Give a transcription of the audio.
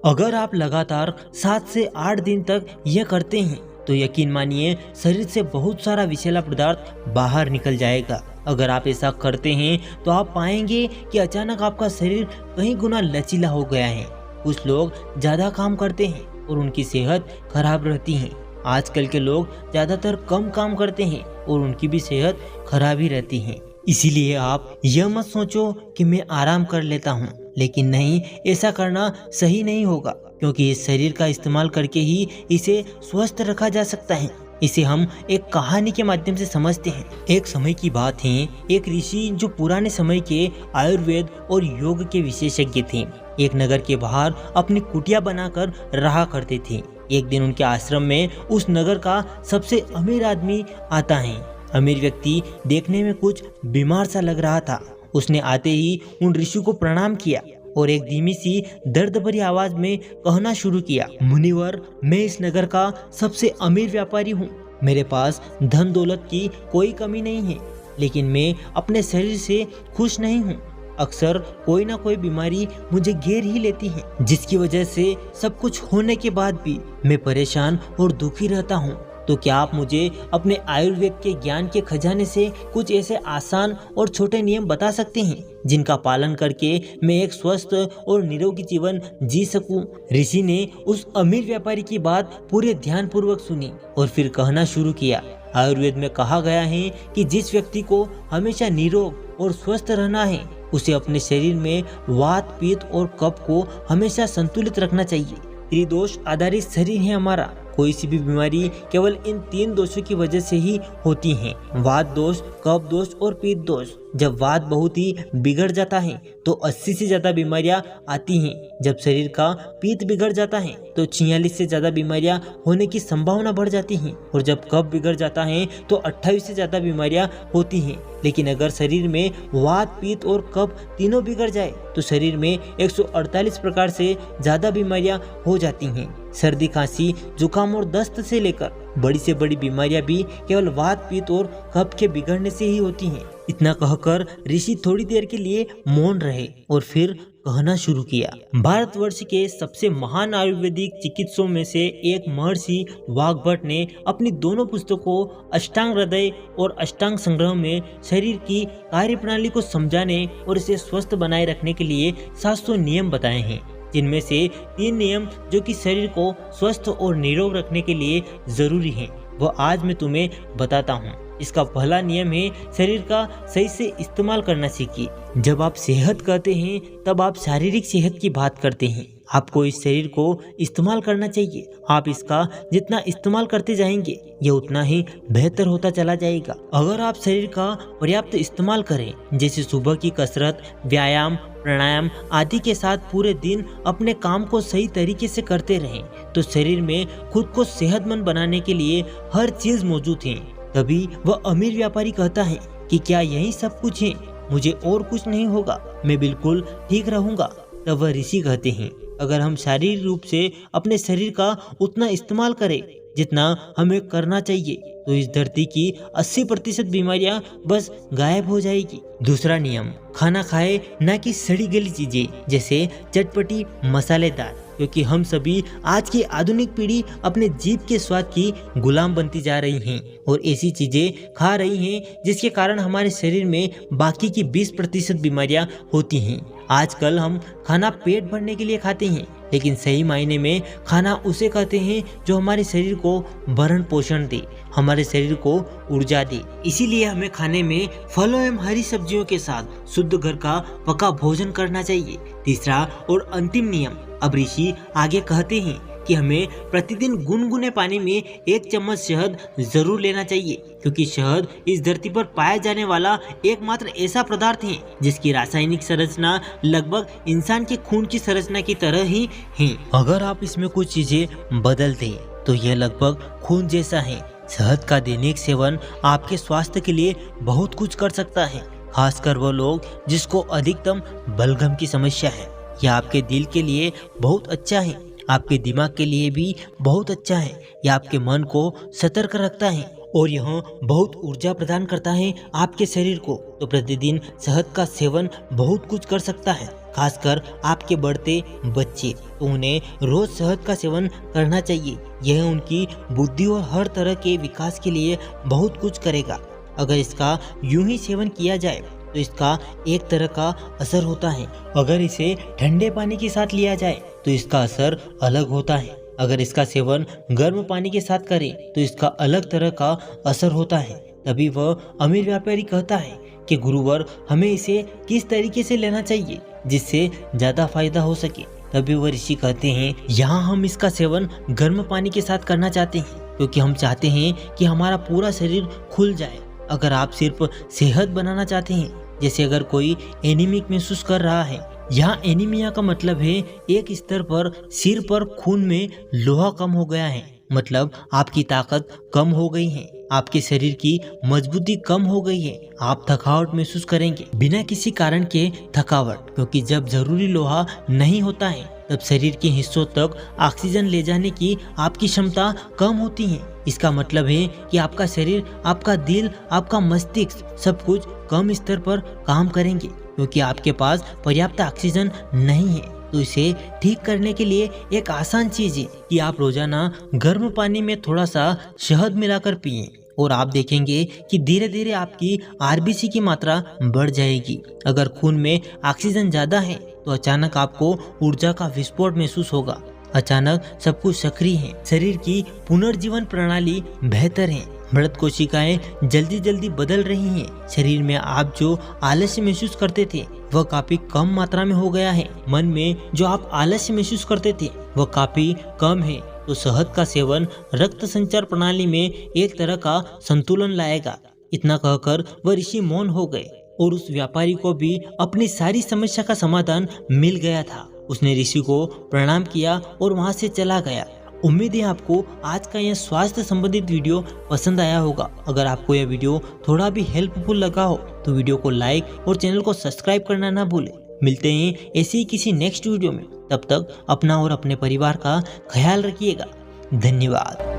अगर आप लगातार 7 से 8 दिन तक यह करते हैं तो यकीन मानिए शरीर से बहुत सारा विषैला पदार्थ बाहर निकल जाएगा। अगर आप ऐसा करते हैं तो आप पाएंगे कि अचानक आपका शरीर कई गुना लचीला हो गया है। कुछ लोग ज्यादा काम करते हैं और उनकी सेहत खराब रहती है। आजकल के लोग ज्यादातर कम काम करते हैं और उनकी भी सेहत खराब ही रहती है। इसीलिए आप यह मत सोचो कि मैं आराम कर लेता हूँ, लेकिन नहीं, ऐसा करना सही नहीं होगा, क्योंकि इस शरीर का इस्तेमाल करके ही इसे स्वस्थ रखा जा सकता है। इसे हम एक कहानी के माध्यम से समझते हैं। एक समय की बात है, एक ऋषि जो पुराने समय के आयुर्वेद और योग के विशेषज्ञ थे, एक नगर के बाहर अपनी कुटिया बनाकर रहा करते थे। एक दिन उनके आश्रम में उस नगर का सबसे अमीर आदमी आता है। अमीर व्यक्ति देखने में कुछ बीमार सा लग रहा था। उसने आते ही उन ऋषि को प्रणाम किया और एक धीमी सी दर्द भरी आवाज में कहना शुरू किया, मुनिवर, मैं इस नगर का सबसे अमीर व्यापारी हूँ। मेरे पास धन दौलत की कोई कमी नहीं है, लेकिन मैं अपने शरीर से खुश नहीं हूँ। अक्सर कोई ना कोई बीमारी मुझे घेर ही लेती है, जिसकी वजह से सब कुछ होने के बाद भी मैं परेशान और दुखी रहता हूँ। तो क्या आप मुझे अपने आयुर्वेद के ज्ञान के खजाने से कुछ ऐसे आसान और छोटे नियम बता सकते हैं जिनका पालन करके मैं एक स्वस्थ और निरोगी जीवन जी सकूं? ऋषि ने उस अमीर व्यापारी की बात पूरे ध्यान पूर्वक सुनी और फिर कहना शुरू किया, आयुर्वेद में कहा गया है कि जिस व्यक्ति को हमेशा निरोग और स्वस्थ रहना है, उसे अपने शरीर में वात, पित्त और कफ को हमेशा संतुलित रखना चाहिए। त्रिदोष आधारित शरीर है हमारा। कोई सी भी बीमारी केवल इन 3 दोषों की वजह से ही होती है, वात दोष, कफ दोष और पित्त दोष। जब वात बहुत ही बिगड़ जाता है तो 80 से ज्यादा बीमारियां आती हैं। जब शरीर का पित्त बिगड़ जाता है तो 46 से ज्यादा बीमारियां होने की संभावना बढ़ जाती है, और जब कफ बिगड़ जाता है तो 28 से ज्यादा बीमारियां होती हैं। लेकिन अगर शरीर में वात, पित्त और कफ तीनों बिगड़ जाए तो शरीर में 148 प्रकार से ज्यादा बीमारियां हो जाती हैं। सर्दी, खांसी, जुकाम और दस्त से लेकर बड़ी से बड़ी बीमारियां भी केवल वात, पित्त और कफ के बिगड़ने से ही होती हैं। इतना कहकर ऋषि थोड़ी देर के लिए मौन रहे और फिर कहना शुरू किया, भारतवर्ष के सबसे महान आयुर्वेदिक चिकित्सकों में से एक महर्षि वाग्भट ने अपनी दोनों पुस्तकों अष्टांग हृदय और अष्टांग संग्रह में शरीर की कार्यप्रणाली को समझाने और इसे स्वस्थ बनाए रखने के लिए 700 नियम बताए हैं, जिनमें से 3 नियम जो कि शरीर को स्वस्थ और निरोग रखने के लिए जरूरी हैं, वो आज मैं तुम्हें बताता हूँ। इसका पहला नियम है, शरीर का सही से इस्तेमाल करना सीखिए। जब आप सेहत कहते हैं तब आप शारीरिक सेहत की बात करते हैं। आपको इस शरीर को इस्तेमाल करना चाहिए। आप इसका जितना इस्तेमाल करते जाएंगे ये उतना ही बेहतर होता चला जाएगा। अगर आप शरीर का पर्याप्त इस्तेमाल करें, जैसे सुबह की कसरत, व्यायाम, प्राणायाम आदि के साथ पूरे दिन अपने काम को सही तरीके से करते रहें, तो शरीर में खुद को सेहतमंद बनाने के लिए हर चीज मौजूद है। तभी वह अमीर व्यापारी कहता है कि क्या यही सब कुछ है, मुझे और कुछ नहीं होगा, मैं बिल्कुल ठीक रहूंगा। तब वह ऋषि कहते हैं, अगर हम शारीरिक रूप से अपने शरीर का उतना इस्तेमाल करें जितना हमें करना चाहिए, तो इस धरती की 80% बीमारियां बस गायब हो जाएगी। दूसरा नियम, खाना खाए न कि सड़ी गली चीजें जैसे चटपटी, मसालेदार, क्योंकि हम सभी आज की आधुनिक पीढ़ी अपने जीभ के स्वाद की गुलाम बनती जा रही हैं और ऐसी चीजें खा रही हैं जिसके कारण हमारे शरीर में बाकी की 20% बीमारियां होती हैं। आजकल हम खाना पेट भरने के लिए खाते हैं, लेकिन सही मायने में खाना उसे कहते हैं जो हमारे शरीर को भरण पोषण दे, हमारे शरीर को ऊर्जा दे। इसीलिए हमें खाने में फलों एवं हरी सब्जियों के साथ शुद्ध घर का पका भोजन करना चाहिए। तीसरा और अंतिम नियम, अब ऋषि आगे कहते हैं कि हमें प्रतिदिन गुनगुने पानी में 1 चम्मच शहद जरूर लेना चाहिए, क्योंकि शहद इस धरती पर पाया जाने वाला एकमात्र ऐसा पदार्थ है जिसकी रासायनिक संरचना लगभग इंसान के खून की संरचना की तरह ही है। अगर आप इसमें कुछ चीजें बदल दें तो यह लगभग खून जैसा है। शहद का दैनिक सेवन आपके स्वास्थ्य के लिए बहुत कुछ कर सकता है, खासकर वो लोग जिसको अधिकतम बलगम की समस्या है। यह आपके दिल के लिए बहुत अच्छा है, आपके दिमाग के लिए भी बहुत अच्छा है। यह आपके मन को सतर्क रखता है और यह बहुत ऊर्जा प्रदान करता है आपके शरीर को। तो प्रतिदिन शहद का सेवन बहुत कुछ कर सकता है, खासकर आपके बढ़ते बच्चे, तो उन्हें रोज शहद का सेवन करना चाहिए। यह उनकी बुद्धि और हर तरह के विकास के लिए बहुत कुछ करेगा। अगर इसका यूं ही सेवन किया जाए तो इसका एक तरह का असर होता है, अगर इसे ठंडे पानी के साथ लिया जाए तो इसका असर अलग होता है, अगर इसका सेवन गर्म पानी के साथ करें तो इसका अलग तरह का असर होता है। तभी वह अमीर व्यापारी कहता है कि गुरुवर हमें इसे किस तरीके से लेना चाहिए जिससे ज्यादा फायदा हो सके। तभी वह ऋषि कहते हैं यहाँ हम इसका सेवन गर्म पानी के साथ करना चाहते हैं क्योंकि हम चाहते हैं कि हमारा पूरा शरीर खुल जाए। अगर आप सिर्फ सेहत बनाना चाहते हैं, जैसे अगर कोई एनीमिक महसूस कर रहा है, यहाँ एनीमिया का मतलब है एक स्तर पर सिर पर खून में लोहा कम हो गया है, मतलब आपकी ताकत कम हो गई है, आपके शरीर की मजबूती कम हो गई है, आप थकावट महसूस करेंगे बिना किसी कारण के थकावट, क्योंकि जब जरूरी लोहा नहीं होता है तब शरीर के हिस्सों तक ऑक्सीजन ले जाने की आपकी क्षमता कम होती है। इसका मतलब है कि आपका शरीर, आपका दिल, आपका मस्तिष्क सब कुछ कम स्तर पर काम करेंगे क्योंकि आपके पास पर्याप्त ऑक्सीजन नहीं है। तो इसे ठीक करने के लिए एक आसान चीज है कि आप रोजाना गर्म पानी में थोड़ा सा शहद मिलाकर पिएं और आप देखेंगे कि धीरे धीरे आपकी आरबीसी की मात्रा बढ़ जाएगी। अगर खून में ऑक्सीजन ज्यादा है तो अचानक आपको ऊर्जा का विस्फोट महसूस होगा, अचानक सब कुछ सक्रिय है, शरीर की पुनर्जीवन प्रणाली बेहतर है, मृत कोशिकाएं जल्दी जल्दी बदल रही हैं, शरीर में आप जो आलस्य महसूस करते थे वह काफी कम मात्रा में हो गया है, मन में जो आप आलस्य महसूस करते थे वह काफी कम है। तो शहद का सेवन रक्त संचार प्रणाली में एक तरह का संतुलन लाएगा। इतना कहकर वह ऋषि मौन हो गए और उस व्यापारी को भी अपनी सारी समस्या का समाधान मिल गया था। उसने ऋषि को प्रणाम किया और वहां से चला गया। उम्मीद है आपको आज का यह स्वास्थ्य संबंधित वीडियो पसंद आया होगा। अगर आपको यह वीडियो थोड़ा भी हेल्पफुल लगा हो तो वीडियो को लाइक और चैनल को सब्सक्राइब करना ना भूलें। मिलते हैं ऐसे ही किसी नेक्स्ट वीडियो में, तब तक अपना और अपने परिवार का ख्याल रखिएगा। धन्यवाद।